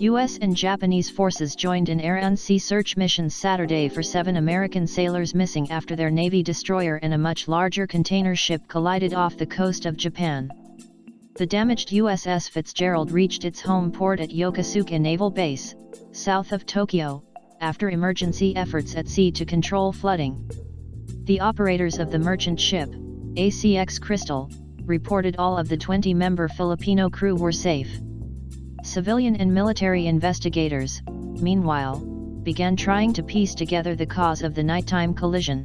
U.S. and Japanese forces joined in air and sea search missions Saturday for 7 American sailors missing after their Navy destroyer and a much larger container ship collided off the coast of Japan. The damaged USS Fitzgerald reached its home port at Yokosuka Naval Base, south of Tokyo, after emergency efforts at sea to control flooding. The operators of the merchant ship, USS Crystal, reported all of the 20-member Filipino crew were safe. Civilian and military investigators, meanwhile, began trying to piece together the cause of the nighttime collision.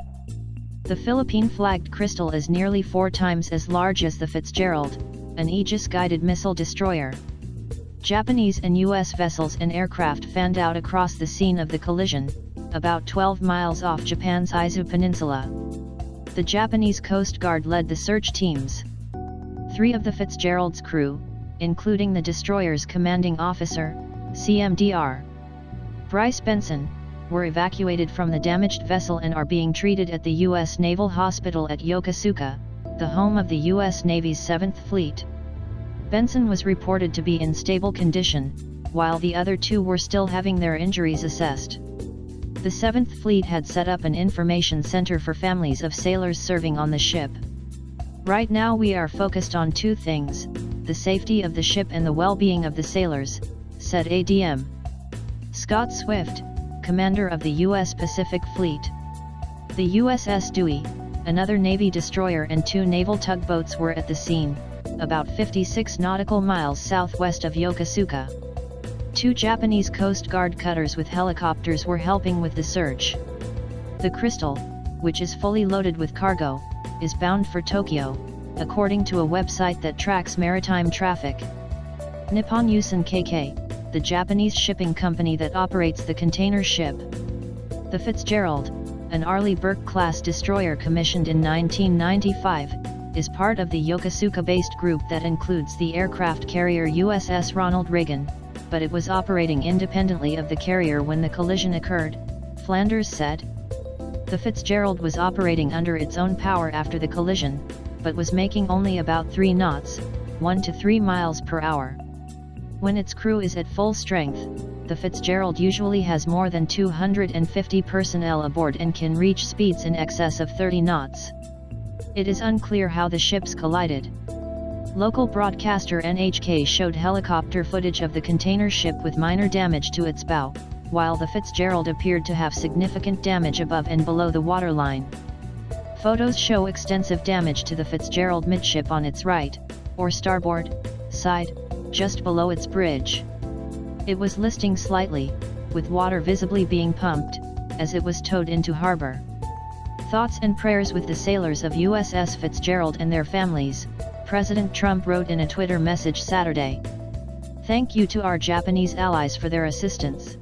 The Philippine-flagged Crystal is nearly 4 times as large as the Fitzgerald, an Aegis-guided missile destroyer. Japanese and U.S. vessels and aircraft fanned out across the scene of the collision, about 12 miles off Japan's Izu Peninsula. The Japanese Coast Guard led the search teams. 3 of the Fitzgerald's crew, including the destroyer's commanding officer, Cmdr, Bryce Benson, were evacuated from the damaged vessel and are being treated at the U.S. Naval Hospital at Yokosuka, the home of the U.S. Navy's 7th Fleet. Benson was reported to be in stable condition, while the other 2 were still having their injuries assessed. The 7th Fleet had set up an information center for families of sailors serving on the ship. "Right now we are focused on 2 things, the safety of the ship and the well-being of the sailors," said ADM Scott Swift, commander of the U.S. Pacific Fleet. The USS Dewey, another Navy destroyer, and 2 naval tugboats were at the scene, about 56 nautical miles southwest of Yokosuka. 2 Japanese Coast Guard cutters with helicopters were helping with the search. The Crystal, which is fully loaded with cargo, is bound for Tokyo, according to a website that tracks maritime traffic. Nippon Yusen KK, the Japanese shipping company that operates the container ship. The Fitzgerald, an Arleigh Burke-class destroyer commissioned in 1995, is part of the Yokosuka-based group that includes the aircraft carrier USS Ronald Reagan, but it was operating independently of the carrier when the collision occurred, Flanders said. The Fitzgerald was operating under its own power after the collision, but was making only about 3 knots, 1 to 3 miles per hour. When its crew is at full strength, the Fitzgerald usually has more than 250 personnel aboard and can reach speeds in excess of 30 knots. It is unclear how the ships collided. Local broadcaster NHK showed helicopter footage of the container ship with minor damage to its bow, while the Fitzgerald appeared to have significant damage above and below the waterline. Photos show extensive damage to the Fitzgerald midship on its right, or starboard, side, just below its bridge. It was listing slightly, with water visibly being pumped, as it was towed into harbor. Thoughts and prayers with the sailors of USS Fitzgerald and their families, President Trump wrote in a Twitter message Saturday. Thank you to our Japanese allies for their assistance.